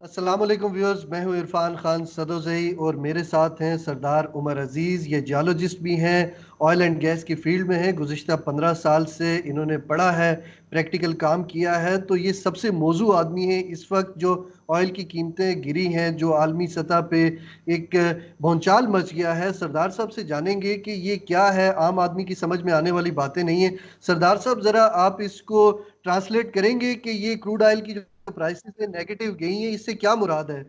अस्सलाम वालेकुम व्यूअर्स, मैं हूं इरफान खान सदोज़ई और मेरे साथ हैं सरदार उमर अजीज़। ये जियोलॉजिस्ट भी हैं, ऑयल एंड गैस की फील्ड में हैं। गुज़िश्ता 15 साल से इन्होंने पढ़ा है, प्रैक्टिकल काम किया है। तो ये सबसे मौजू आदमी है इस वक्त जो ऑयल की कीमतें गिरी हैं, जो आलमी सतह पे एक भौचाल मच गया है। सरदार साहब से जानेंगे कि ये क्या है, आम आदमी की समझ में आने वाली बातें नहीं है। सरदार साहब, ज़रा आप इसको ट्रांसलेट करेंगे कि ये क्रूड ऑयल की जो प्राइसेस है नेगेटिव गई है, इससे क्या मुराद है?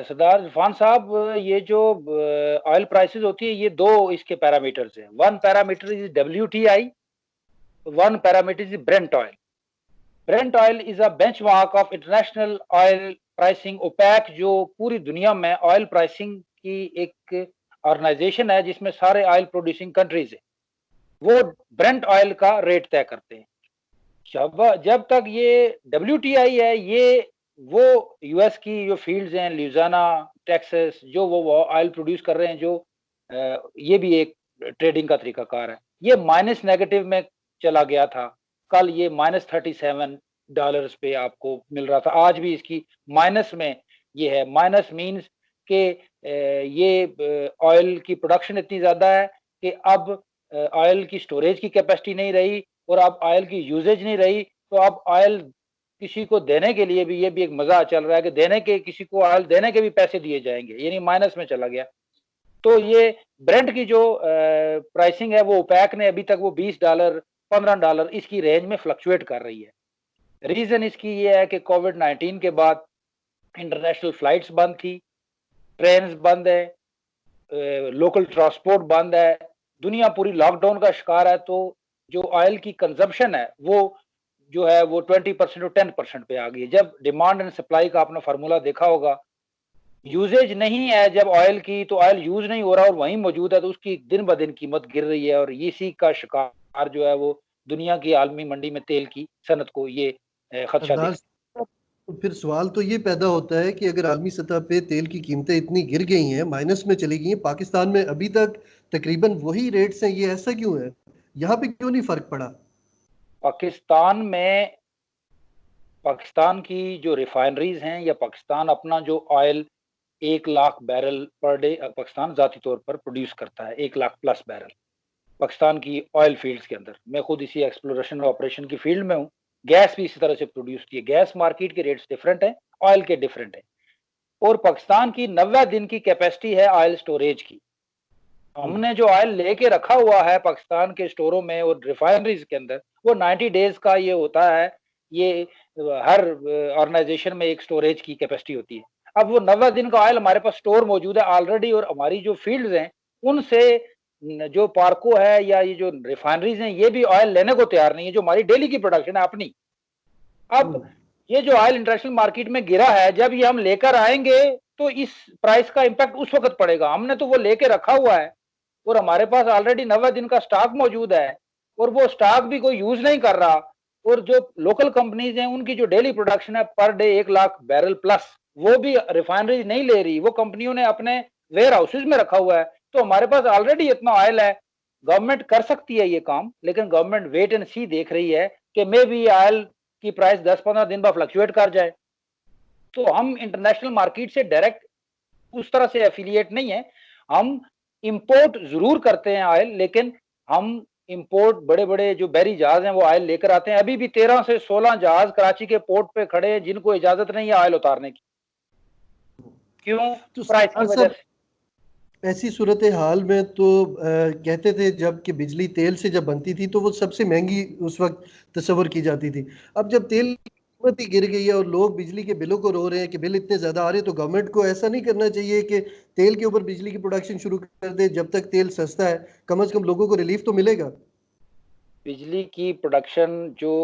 सरदार इरफान साहब, ये जो ऑयल प्राइसेस होती है, ये दो इसके पैरामीटर्स हैं। One parameter is WTI, one parameter is Brent oil. Brent oil is a benchmark of international oil pricing, OPEC, जो पूरी दुनिया में ऑयल प्राइसिंग की एक ऑर्गेनाइजेशन है जिसमें सारे ऑयल प्रोड्यूसिंग कंट्रीज है। वो ब्रेंट ऑयल का रेट तय करते हैं। जब जब तक ये WTI है, ये वो यूएस की जो फील्ड्स हैं, ल्यूजियाना, टेक्सास, जो वो ऑयल प्रोड्यूस कर रहे हैं, जो ये भी एक ट्रेडिंग का तरीकाकार है। ये माइनस नेगेटिव में चला गया था। कल ये -$37 पे आपको मिल रहा था। आज भी इसकी माइनस में ये है। माइनस मीन्स के ये ऑयल की प्रोडक्शन इतनी ज्यादा है कि अब ऑयल की स्टोरेज की कैपेसिटी नहीं रही और अब ऑयल की यूजेज नहीं रही। तो अब ऑयल किसी को देने के लिए भी, ये भी एक मजा चल रहा है कि देने के, किसी को ऑयल देने के भी पैसे दिए जाएंगे, यानी माइनस में चला गया। तो ये ब्रेंट की जो प्राइसिंग है, वो ओपेक ने अभी तक वो $20, $15 इसकी रेंज में फ्लक्चुएट कर रही है। रीजन इसकी ये है कि कोविड-19 के बाद इंटरनेशनल फ्लाइट्स बंद थी, ट्रेन बंद है, लोकल ट्रांसपोर्ट बंद है, दुनिया पूरी लॉकडाउन का शिकार है। तो जो ऑयल की कंजम्पशन है, वो जो है वो 20% और 10% पे आ गई है। जब डिमांड एंड सप्लाई का आपने फार्मूला देखा होगा, यूजेज नहीं है जब ऑयल की, तो ऑयल यूज नहीं हो रहा और वहीं मौजूद है, तो उसकी दिन ब दिन कीमत गिर रही है। और इसी का शिकार जो है वो दुनिया की आलमी मंडी में तेल की सनत को ये खदशा सरदार दिखा। साहब, तो फिर सवाल तो ये पैदा होता है कि अगर आलमी सतह पे तेल की कीमतें इतनी गिर गई हैं, माइनस में चली गई हैं, पाकिस्तान में अभी तक तकरीबन वही रेट्स हैं, ये ऐसा क्यों है? यहाँ पे क्यों नहीं फर्क पड़ा? पाकिस्तान में, पाकिस्तान की जो रिफाइनरीज हैं, या पाकिस्तान अपना जो oil 1 lakh barrel per day Pakistan जाती तौर पर प्रोड्यूस करता है, 1 लाख+ बैरल पाकिस्तान की ऑयल फील्ड्स के अंदर। मैं खुद इसी एक्सप्लोरेशन ऑपरेशन की फील्ड में हूँ। गैस भी इसी तरह से प्रोड्यूस की है। गैस मार्केट के रेट्स डिफरेंट हैं, ऑयल के डिफरेंट हैं। और पाकिस्तान की 90 दिन की कैपेसिटी है ऑयल स्टोरेज की। हम्म। हमने जो ऑयल लेके रखा हुआ है पाकिस्तान के स्टोरों में और रिफाइनरीज के अंदर, वो 90 डेज का ये होता है। ये हर ऑर्गेनाइजेशन में एक स्टोरेज की कैपेसिटी होती है। अब वो 90 दिन का ऑयल हमारे पास स्टोर मौजूद है ऑलरेडी, और हमारी जो फील्ड्स हैं उनसे जो पार्को है या ये जो रिफाइनरीज हैं, ये भी ऑयल लेने को तैयार नहीं है, जो हमारी डेली की प्रोडक्शन है अपनी। अब हम्म। ये जो ऑयल इंटरनेशनल मार्केट में गिरा है, जब ये हम लेकर आएंगे तो इस प्राइस का इंपैक्ट उस वक्त पड़ेगा। हमने तो वो लेके रखा हुआ है और हमारे पास ऑलरेडी 90 दिन का स्टॉक मौजूद है, और वो स्टॉक भी कोई यूज नहीं कर रहा। और जो लोकल कंपनीज हैं, उनकी जो डेली प्रोडक्शन है पर डे 1 लाख बैरल+, वो भी रिफाइनरीज नहीं ले रही, वो कंपनियों ने अपने वेयर हाउसेज में रखा हुआ है। तो हमारे पास ऑलरेडी इतना ऑयल है। गवर्नमेंट कर सकती है ये काम, लेकिन गवर्नमेंट वेट एंड सी देख रही है कि मे भी ऑयल की प्राइस 10-15 दिन बाद फ्लक्चुएट कर जाए। तो हम इंटरनेशनल मार्केट से डायरेक्ट उस तरह से एफिलिएट नहीं है। हम इंपोर्ट जरूर करते हैं ऑयल, लेकिन हम इंपोर्ट, बड़े बड़े जो बहरी जहाज हैं वो ऑयल लेकर आते हैं। अभी भी 13 से 16 जहाज कराची के पोर्ट पे खड़े हैं जिनको इजाजत नहीं है ऑयल उतारने की। क्यों? तो प्राइस सरदार की वजह साहब, से। ऐसी सूरत हाल में तो कहते थे जब कि बिजली तेल से जब बनती थी तो वो सबसे महंगी उस वक्त तस्वर की जाती थी। अब जब तेल की कीमत ही गिर गई है और लोग बिजली के बिलों को रो रहे हैं कि बिल इतने ज़्यादा आ रहे हैं, तो गवर्नमेंट को ऐसा नहीं करना चाहिए कि तेल के ऊपर बिजली की प्रोडक्शन शुरू कर दे? जब तक तेल सस्ता है, कम से कम लोगों को रिलीफ तो मिलेगा। बिजली की प्रोडक्शन जो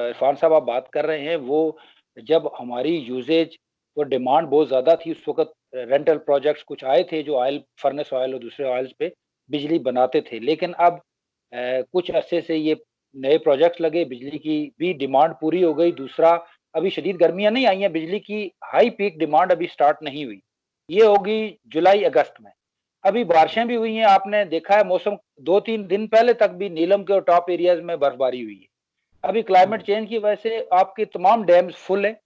इरफान साहब आप बात कर रहे हैं, वो जब हमारी यूजेज और डिमांड बहुत ज़्यादा थी, उस वक्त रेंटल प्रोजेक्ट्स कुछ आए थे जो ऑयल, फर्नेस ऑयल और दूसरे ऑयल्स पे बिजली बनाते थे। लेकिन अब कुछ अरसे से ये नए प्रोजेक्ट्स लगे, बिजली की भी डिमांड पूरी हो गई। दूसरा, अभी शदीद गर्मियाँ नहीं आई हैं, बिजली की हाई पीक डिमांड अभी स्टार्ट नहीं हुई। ये होगी जुलाई अगस्त में। अभी बारिशें भी हुई हैं, आपने देखा है मौसम, 2-3 दिन पहले तक भी नीलम के और टॉप एरियाज में बर्फबारी हुई है। अभी क्लाइमेट चेंज की वजह से आपके तमाम डैम्स फुल हैं।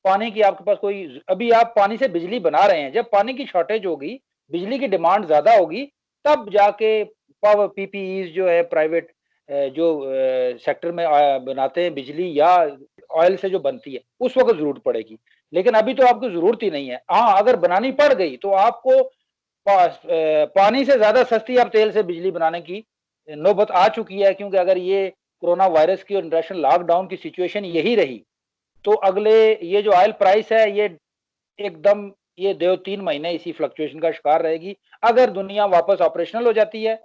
पानी की आपके पास कोई, अभी आप पानी से बिजली बना रहे हैं, जब पानी की शॉर्टेज होगी, बिजली की डिमांड ज्यादा होगी, तब जाके पावर पीपीईज जो है प्राइवेट जो सेक्टर में बनाते हैं बिजली या ऑयल से जो बनती है, उस वक्त जरूरत पड़ेगी। लेकिन अभी तो आपको जरूरत ही नहीं है। हाँ, अगर बनानी पड़ गई तो आपको पानी से ज्यादा सस्ती अब तेल से बिजली बनाने की नौबत आ चुकी है, क्योंकि अगर ये कोरोना वायरस की और इंटरनेशनल लॉकडाउन की सिचुएशन यही रही, तो अगले ये जो ऑयल प्राइस है ये एकदम ये 2-3 महीने इसी फ्लक्चुएशन का शिकार रहेगी। अगर दुनिया वापस ऑपरेशनल हो जाती है,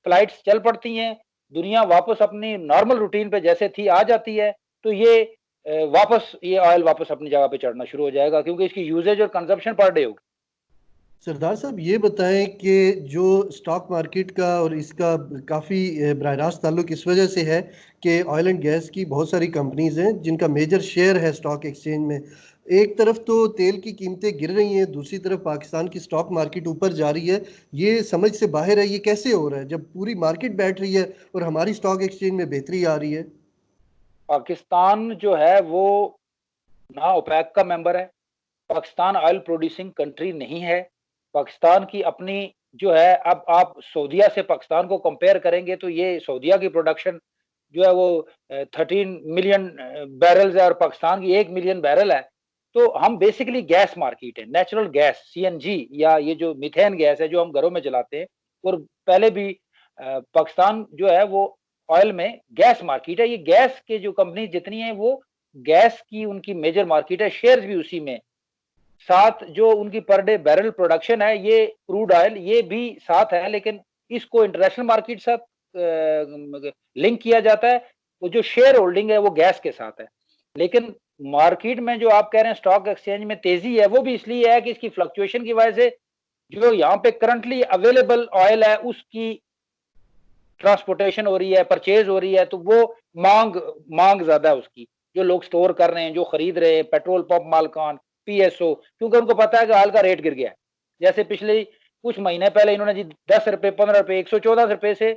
फ्लाइट्स चल पड़ती हैं, दुनिया वापस अपनी नॉर्मल रूटीन पे जैसे थी आ जाती है, तो ये वापस ये ऑयल वापस अपनी जगह पे चढ़ना शुरू हो जाएगा, क्योंकि इसकी यूजेज और कंजप्शन पर डे होगी। सरदार साहब ये बताएं कि जो स्टॉक मार्केट का और इसका काफ़ी बराह रास्त ताल्लुक इस वजह से है कि ऑयल एंड गैस की बहुत सारी कंपनीज हैं जिनका मेजर शेयर है स्टॉक एक्सचेंज में। एक तरफ तो तेल की कीमतें गिर रही हैं, दूसरी तरफ पाकिस्तान की स्टॉक मार्केट ऊपर जा रही है। ये समझ से बाहर है, ये कैसे हो रहा है जब पूरी मार्केट बैठ रही है और हमारी स्टॉक एक्सचेंज में बेहतरी आ रही है। पाकिस्तान जो है वो ना ओपेक का मेंबर है, पाकिस्तान ऑयल प्रोड्यूसिंग कंट्री नहीं है। पाकिस्तान की अपनी जो है, अब आप सऊदीया से पाकिस्तान को कंपेयर करेंगे तो ये सऊदीया की प्रोडक्शन जो है वो 13 मिलियन बैरल्स है और पाकिस्तान की 1 मिलियन बैरल है। तो हम बेसिकली गैस मार्केट है, नेचुरल गैस सीएनजी या ये जो मीथेन गैस है जो हम घरों में जलाते हैं, और पहले भी पाकिस्तान जो है वो ऑयल में गैस मार्केट है। ये गैस के जो कंपनी जितनी है वो गैस की उनकी मेजर मार्केट है, शेयर्स भी उसी में। साथ जो उनकी पर डे बैरल प्रोडक्शन है ये क्रूड ऑयल ये भी साथ है, लेकिन इसको इंटरनेशनल मार्केट साथ लिंक किया जाता है। वो जो शेयर होल्डिंग है वो गैस के साथ है। लेकिन मार्केट में जो आप कह रहे हैं स्टॉक एक्सचेंज में तेजी है, वो भी इसलिए है कि इसकी फ्लक्चुएशन की वजह से जो यहाँ पे करंटली अवेलेबल ऑयल है उसकी ट्रांसपोर्टेशन हो रही है, परचेज हो रही है, तो वो मांग मांग ज्यादा है उसकी। जो लोग स्टोर कर रहे हैं, जो खरीद रहे हैं, पेट्रोल पंप मालकान, पीएसओ, क्योंकि उनको पता है कि ऑयल का रेट गिर गया है। जैसे पिछले कुछ महीने पहले इन्होंने जी 10 रुपए 15 रुपए 114 रुपए से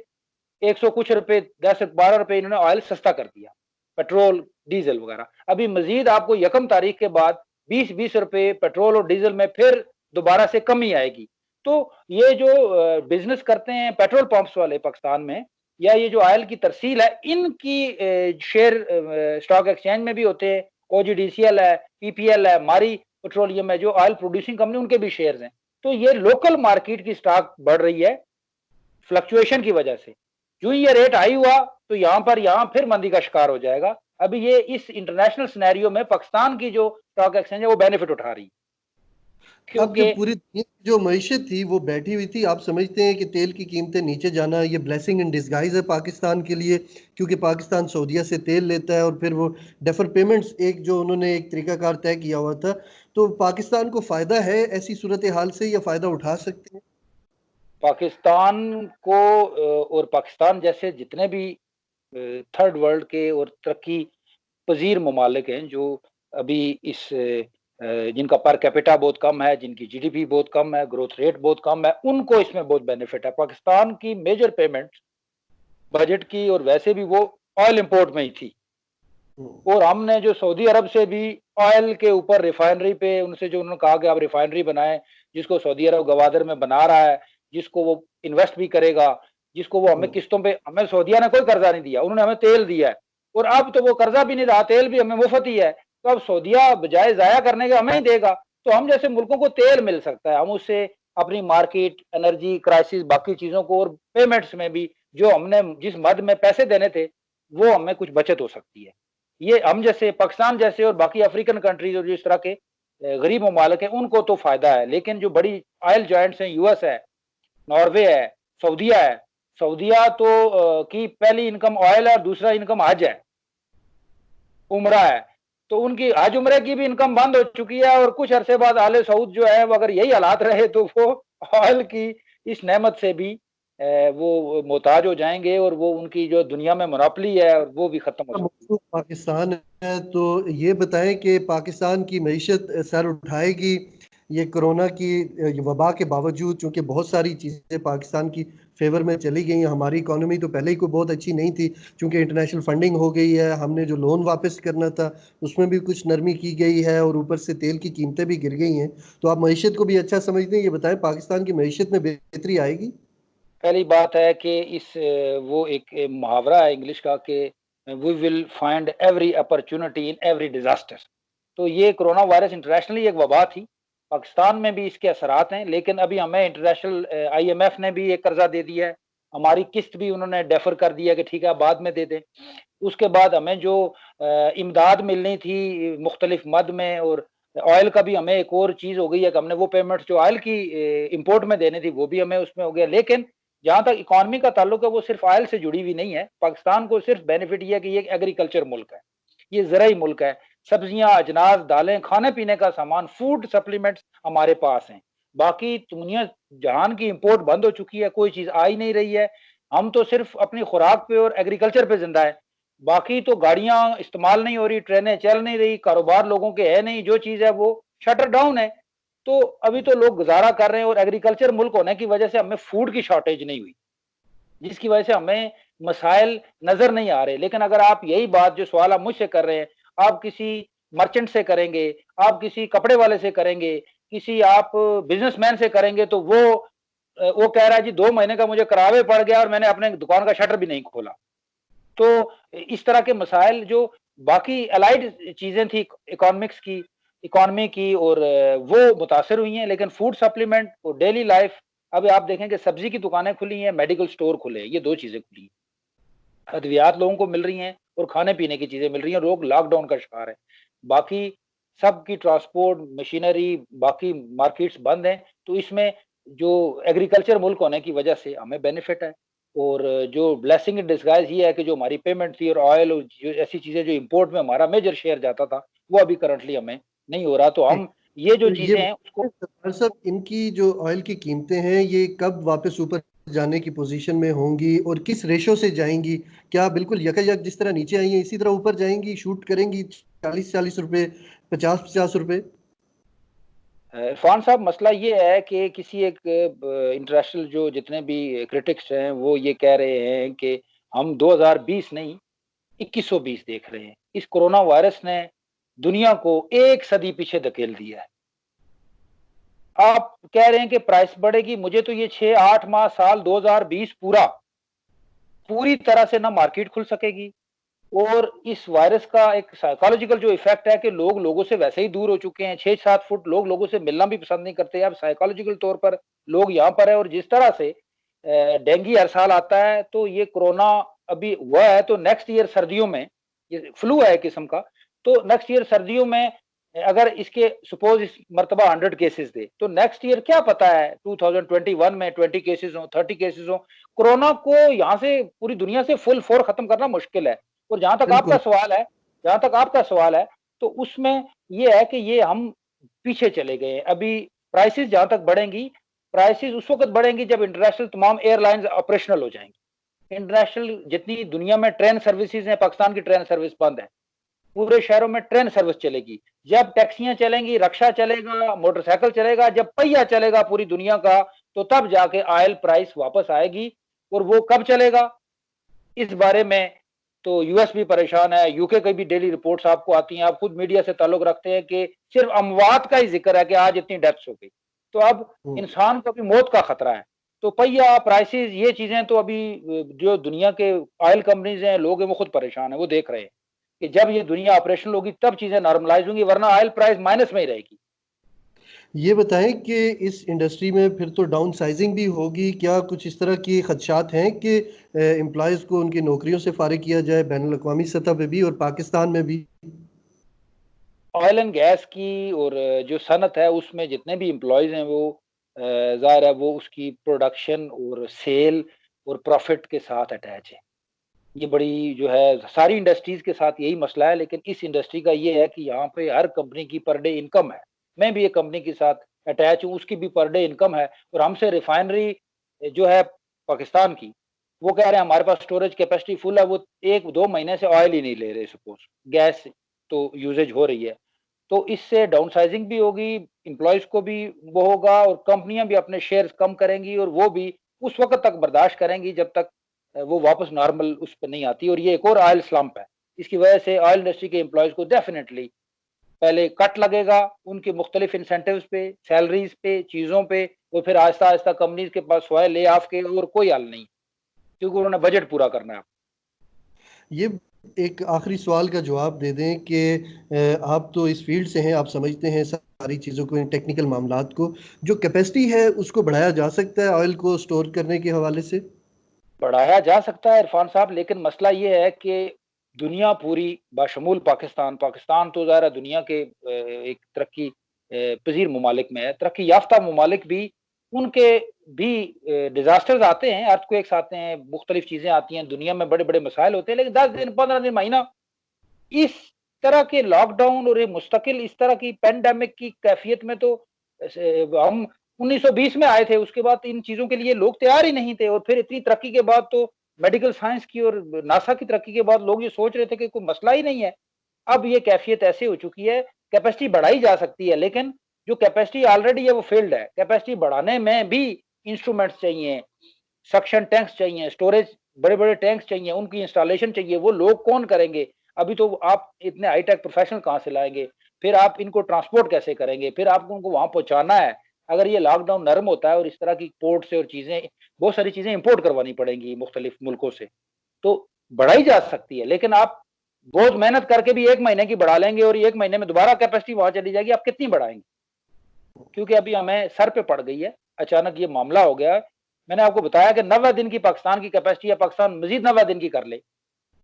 100 कुछ रुपए 10-12 रुपए इन्होंने ऑयल सस्ता कर दिया, पेट्रोल डीजल वगैरह। अभी मजीद आपको यकम तारीख के बाद 20-20 रुपए पेट्रोल और डीजल में फिर दोबारा से कमी आएगी। तो ये जो बिजनेस करते हैं पेट्रोल पंप्स वाले पाकिस्तान में, या ये जो ऑयल की तरसील है, इनकी शेयर स्टॉक एक्सचेंज में भी होते हैं। ओजीडीसीएल है, पीपीएल है, मारी पेट्रोलियम है, जो ऑयल प्रोड्यूसिंग कंपनी, उनके भी शेयर्स हैं। तो ये लोकल मार्केट की स्टॉक बढ़ रही है फ्लक्चुएशन की वजह से। जो ये रेट हाई हुआ तो यहाँ फिर मंदी का शिकार हो जाएगा। अभी ये इस इंटरनेशनल सिनेरियो में पाकिस्तान की जो स्टॉक एक्सचेंज है वो बेनिफिट उठा रही है, अब क्योंकि जब पूरी दुनिया की जो मईशत थी वो बैठी हुई थी, आप समझते हैं कि तेल की कीमतें नीचे जाना ये ब्लेसिंग इन डिस्गाइज है पाकिस्तान के लिए, क्योंकि पाकिस्तान सऊदीया से तेल लेता है और फिर वो डेफर पेमेंट्स एक जो उन्होंने एक तरीकाकार तय किया हुआ था, तो पाकिस्तान को फ़ायदा है ऐसी सूरत हाल से, या फ़ायदा उठा सकते हैं। पाकिस्तान को और पाकिस्तान जैसे जितने भी थर्ड वर्ल्ड के और तरक्की पजीर ममालिक हैं जो अभी इस जिनका पर कैपिटा बहुत कम है, जिनकी जीडीपी बहुत कम है, ग्रोथ रेट बहुत कम है, उनको इसमें बहुत बेनिफिट है। पाकिस्तान की मेजर पेमेंट बजट की और वैसे भी वो ऑयल इंपोर्ट में ही थी, और हमने जो सऊदी अरब से भी ऑयल के ऊपर रिफाइनरी पे उनसे जो उन्होंने कहा कि आप रिफाइनरी बनाएं, जिसको सऊदी अरब गवादर में बना रहा है, जिसको वो इन्वेस्ट भी करेगा, जिसको वो हमें किस्तों पे, हमें सऊदिया ने कोई कर्जा नहीं दिया, उन्होंने हमें तेल दिया है, और अब तो वो कर्जा भी नहीं रहा, तेल भी हमें मुफ्त ही है। तो अब सऊदिया बजाय जाया करने के हमें ही देगा, तो हम जैसे मुल्कों को तेल मिल सकता है, हम उससे अपनी मार्केट, एनर्जी क्राइसिस, बाकी चीजों को, और पेमेंट्स में भी जो हमने जिस मद में पैसे देने थे वो हमें कुछ बचत हो सकती है। ये हम जैसे पाकिस्तान जैसे और बाकी अफ्रीकन कंट्रीज और जिस तरह के गरीब ममालिक हैं उनको तो फायदा है, लेकिन जो बड़ी ऑयल जॉइंट्स हैं, यूएस है, नॉर्वे है, सऊदीया है, सऊदीया तो की पहली इनकम ऑयल है और दूसरा इनकम हज है, उमरा है। तो उनकी हज उमरे की भी इनकम बंद हो चुकी है, और कुछ अरसे बाद आले सऊद जो है वो अगर यही हालात रहे तो वो ऑयल की इस नेमत से भी वो मोहताज हो जाएंगे, और वो उनकी जो दुनिया में मोनोपोली है वो भी खत्म हो सकती है। मौजूद पाकिस्तान है, तो ये बताएं कि पाकिस्तान की मईशत सर उठाएगी ये कोरोना की वबा के बावजूद, चूंकि बहुत सारी चीज़ें पाकिस्तान की फेवर में चली गई हैं, हमारी इकोनॉमी तो पहले ही कोई बहुत अच्छी नहीं थी, चूंकि इंटरनेशनल फंडिंग हो गई है, हमने जो लोन वापस करना था उसमें भी कुछ नरमी की गई है, और ऊपर से तेल की कीमतें भी गिर गई हैं। तो आप मईशत को भी अच्छा समझते हैं, ये बताएं पाकिस्तान की मईशत में बेहतरी आएगी? पहली बात है कि वो एक मुहावरा है इंग्लिश का कि we will find every opportunity in every disaster. तो ये कोरोना वायरस इंटरनेशनली एक वबा थी, पाकिस्तान में भी इसके असरात हैं, लेकिन अभी हमें इंटरनेशनल आईएमएफ ने भी एक कर्जा दे दिया है, हमारी किस्त भी उन्होंने डेफर कर दिया कि ठीक है बाद में दे दें। उसके बाद हमें जो इमदाद मिलनी थी मुख्तलिफ मद में, और ऑयल का भी हमें एक और चीज़ हो गई है कि हमने वो पेमेंट जो ऑयल की इम्पोर्ट में देनी थी वो भी हमें उसमें हो गया। लेकिन जहाँ तक इकॉनमी का ताल्लुक है वो सिर्फ ऑयल से जुड़ी हुई नहीं है। पाकिस्तान को सिर्फ बेनिफिट ये है कि ये एक एग्रीकल्चर मुल्क है, ये ज़राई मुल्क है। सब्जियां, अजनास, दालें, खाने पीने का सामान, फूड सप्लीमेंट्स हमारे पास हैं। बाकी दुनिया जहान की इंपोर्ट बंद हो चुकी है, कोई चीज़ आ ही नहीं रही है। हम तो सिर्फ अपनी खुराक पे और एग्रीकल्चर पे जिंदा है। बाकी तो गाड़ियां इस्तेमाल नहीं हो रही, ट्रेनें चल नहीं रही, कारोबार लोगों के है नहीं, जो चीज़ है वो शटर डाउन है। तो अभी तो लोग गुजारा कर रहे हैं, और एग्रीकल्चर मुल्क होने की वजह से हमें फूड की शॉर्टेज नहीं हुई, जिसकी वजह से हमें मसाइल नजर नहीं आ रहे। लेकिन अगर आप यही बात जो सवाल आप मुझसे कर रहे हैं, आप किसी मर्चेंट से करेंगे, आप किसी कपड़े वाले से करेंगे, किसी आप बिजनेसमैन से करेंगे, तो वो कह रहा है जी 2 महीने का मुझे करावे पड़ गया और मैंने अपने दुकान का शटर भी नहीं खोला। तो इस तरह के मसाइल जो बाकी अलाइड चीजें थी इकोनॉमिक्स की, इकोनॉमी की, और वो मुतासर हुई हैं। लेकिन फूड सप्लीमेंट और डेली लाइफ, अभी आप देखें कि सब्जी की दुकानें खुली हैं, मेडिकल स्टोर खुले हैं, ये दो चीजें खुली हैं। अद्वियात लोगों को मिल रही हैं और खाने पीने की चीजें मिल रही हैं, लोग लॉकडाउन का शिकार है। बाकी सबकी ट्रांसपोर्ट मशीनरी, बाकी मार्केट्स बंद हैं। तो इसमें जो एग्रीकल्चर मुल्क होने की वजह से हमें बेनिफिट है। और जो ब्लेसिंग इन डिस्गाइज ये है कि जो हमारी पेमेंट थी और ऑयल और जो ऐसी चीजें जो इंपोर्ट में हमारा मेजर शेयर जाता था, वो अभी करंटली हमें नहीं हो रहा। तो हम ये जो तो ये चीजें हैं बताइए उसको सरदार साहब, इनकी जो ऑयल की कीमतें हैं ये कब वापस ऊपर जाने की पोजीशन में होंगी और किस रेशो से जाएंगी? क्या बिल्कुल यकजक जिस तरह नीचे आई हैं इसी तरह ऊपर जाएंगी, शूट करेंगी 40-40 रुपए, 50-50 रुपए? इरफान साहब, मसला ये है कि किसी एक इंटरनेशनल जो जितने भी क्रिटिक्स हैं वो ये कह रहे हैं कि हम 2020 नहीं 2120 देख रहे हैं। इस कोरोना वायरस ने दुनिया को एक सदी पीछे धकेल दिया है। आप कह रहे हैं कि प्राइस बढ़ेगी, मुझे तो ये 6-8 माह साल 2020 पूरा पूरी तरह से ना मार्केट खुल सकेगी। और इस वायरस का एक साइकोलॉजिकल जो इफेक्ट है कि लोग लोगों से वैसे ही दूर हो चुके हैं, 6-7 फुट लोग लोगों से मिलना भी पसंद नहीं करते। अब साइकोलॉजिकल तौर पर लोग यहाँ पर है। और जिस तरह से डेंगू हर साल आता है, तो ये कोरोना अभी हुआ है, तो नेक्स्ट ईयर सर्दियों में, ये फ्लू है एक किस्म का, तो नेक्स्ट ईयर सर्दियों में अगर इसके सपोज इस मरतबा 100 केसेस दे, तो नेक्स्ट ईयर क्या पता है 2021 में 20 केसेस हो, 30 केसेस हो। कोरोना को यहाँ से पूरी दुनिया से फुल फोर खत्म करना मुश्किल है। और बिल्कुल। जहां तक आपका सवाल है, तो उसमें ये है कि ये हम पीछे चले गए हैं। अभी प्राइसेस जहां तक बढ़ेंगी, प्राइसेस उस वक्त बढ़ेंगी जब इंटरनेशनल तमाम एयरलाइंस ऑपरेशनल हो जाएंगी। इंटरनेशनल जितनी दुनिया में ट्रेन सर्विसेज हैं, पाकिस्तान की ट्रेन सर्विस बंद है, पूरे शहरों में ट्रेन सर्विस चलेगी। जब टैक्सियां चलेंगी, रक्षा चलेगा, मोटरसाइकिल चलेगा, जब पहिया चलेगा पूरी दुनिया का, तो तब जाके ऑयल प्राइस वापस आएगी। और वो कब चलेगा, इस बारे में तो यूएस भी परेशान है, यूके की भी डेली रिपोर्ट्स आपको आती हैं, आप खुद मीडिया से ताल्लुक रखते हैं कि सिर्फ अमवात का ही जिक्र है कि आज इतनी डेथ्स हो गई। तो अब हम्म। इंसान को भी मौत का खतरा है। तो पहिया प्राइसेस ये चीजें तो अभी जो दुनिया के ऑयल कंपनीज हैं, लोग हैं, वो खुद परेशान है, वो देख रहे हैं कि जब ये दुनिया ऑपरेशनल होगी तब चीजें नॉर्मलाइज होंगी, वरना ऑयल प्राइस माइनस में ही रहेगी। ये बताएं कि इस इंडस्ट्री में फिर तो डाउन साइजिंग भी होगी, क्या कुछ इस तरह की खदशात हैं कि एम्प्लॉयज़ को उनकी नौकरियों से फारिग किया जाए बैन अवी सतह पे भी और पाकिस्तान में भी? ऑयल एंड गैस की और जो सनत है उसमें जितने भी एम्प्लॉयज़ हैं वो ज़ाहिर है वो उसकी प्रोडक्शन और सेल और प्रॉफिट के साथ अटैच है। ये बड़ी जो है सारी इंडस्ट्रीज़ के साथ यही मसला है, लेकिन इस इंडस्ट्री का ये है कि यहाँ पे हर कंपनी की पर डे इनकम है। मैं भी एक कंपनी के साथ अटैच हूँ, उसकी भी पर डे इनकम है। और हमसे रिफाइनरी जो है पाकिस्तान की, वो कह रहे हैं हमारे पास स्टोरेज कैपेसिटी फुल है, वो 1-2 महीने से ऑयल ही नहीं ले रहे, सपोज़ गैस तो यूसेज हो रही है। तो इससे डाउनसाइजिंग भी होगी, एम्प्लॉयज को भी वो होगा और कंपनियां भी अपने शेयर्स कम करेंगी और वो भी उस वक्त तक बर्दाश्त करेंगी जब तक वो वापस नॉर्मल उस पर नहीं आती। और ये एक और ऑयल स्लम्प है, इसकी वजह से ऑयल इंडस्ट्री के एम्प्लॉयज को डेफिनेटली पहले कट लगेगा उनके मुख्तलिफ इंसेंटिव्स पे, सैलरीज पे, चीज़ों पे, और फिर आहिस्ता आहिस्ता कंपनीज के पास स्वाय ले ऑफ के और कोई हल नहीं, क्योंकि उन्होंने बजट पूरा करना है। ये एक आखिरी सवाल का जवाब दे दें कि आप तो इस फील्ड से हैं, आप समझते हैं सारी चीज़ों को, इन टेक्निकल मामलात को, जो कैपेसिटी है उसको बढ़ाया जा सकता है ऑयल को स्टोर करने के हवाले से? बढ़ाया जा सकता है इरफान साहब, लेकिन मसला ये है कि दुनिया पूरी बाशमूल पाकिस्तान, पाकिस्तान तो ज़ाहिर है दुनिया के एक तरक्की पजीर ममालिक में है, तरक्की याफ्ता ममालिक भी, उनके भी डिजास्टर्स आते हैं, अर्थक्वेक्स आते हैं, मुख्तलिफ चीज़ें आती हैं, दुनिया में बड़े बड़े मसाइल होते हैं, लेकिन 10 दिन 15 दिन महीना इस तरह के लॉकडाउन और ये मुस्तकिल इस तरह की पेंडेमिक की कैफियत में तो हम 1920 में आए थे, उसके बाद इन चीजों के लिए लोग तैयार ही नहीं थे। और फिर इतनी तरक्की के बाद तो मेडिकल साइंस की और नासा की तरक्की के बाद लोग ये सोच रहे थे कि कोई मसला ही नहीं है। अब ये कैफियत ऐसे हो चुकी है, कैपेसिटी बढ़ाई जा सकती है, लेकिन जो कैपेसिटी ऑलरेडी है वो फील्ड है। कैपेसिटी बढ़ाने में भी इंस्ट्रूमेंट्स चाहिए, सक्शन टैंक्स चाहिए, स्टोरेज बड़े बड़े टैंक्स चाहिए, उनकी इंस्टॉलेशन चाहिए, वो लोग कौन करेंगे? अभी तो आप इतने हाईटेक प्रोफेशनल कहाँ से लाएंगे? फिर आप इनको ट्रांसपोर्ट कैसे करेंगे? फिर आपको उनको वहां पहुंचाना है। अगर ये लॉकडाउन नरम होता है और इस तरह की पोर्ट से और चीजें, बहुत सारी चीजें इंपोर्ट करवानी पड़ेंगी मुख्तलिफ मुल्कों से, तो बढ़ाई जा सकती है। लेकिन आप बहुत मेहनत करके भी 1 महीने की बढ़ा लेंगे और 1 महीने में दोबारा कैपेसिटी वहां चली जाएगी, आप कितनी बढ़ाएंगे? क्योंकि अभी हमें सर पे पड़ गई है, अचानक ये मामला हो गया। मैंने आपको बताया कि 90 दिन की पाकिस्तान की कैपेसिटी है, पाकिस्तान मजीद 90 दिन की कर ले,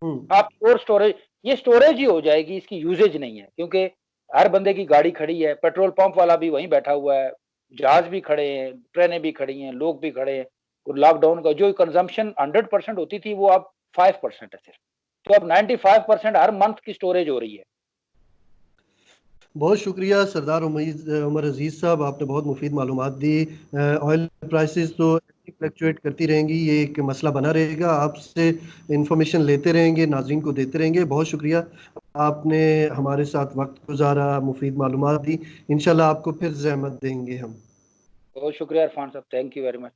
हम्म। आप और स्टोरेज, ये स्टोरेज ही हो जाएगी, इसकी यूजेज नहीं है। क्योंकि हर बंदे की गाड़ी खड़ी है, पेट्रोल पंप वाला भी वहीं बैठा हुआ है, जहाज भी खड़े हैं, ट्रेनें भी खड़ी हैं, लोग भी खड़े हैं। और लॉकडाउन का जो कंजम्पशन 100% होती थी वो अब 5% है सिर्फ, तो अब 95% हर मंथ की स्टोरेज हो रही है। बहुत शुक्रिया सरदार उमर अजीज़ साहब, आपने बहुत मुफीद मालूमात दी। ऑयल प्राइसेस तो फ्लक्चुएट करती रहेंगी, ये एक मसला बना रहेगा, आपसे इंफॉर्मेशन लेते रहेंगे, नाज़रीन को देते रहेंगे। बहुत शुक्रिया, आपने हमारे साथ वक्त गुजारा, मुफीद मालूमात दी। इंशाल्लाह आपको फिर ज़हमत देंगे हम। बहुत शुक्रिया इरफान साहब, थैंक यू वेरी मच।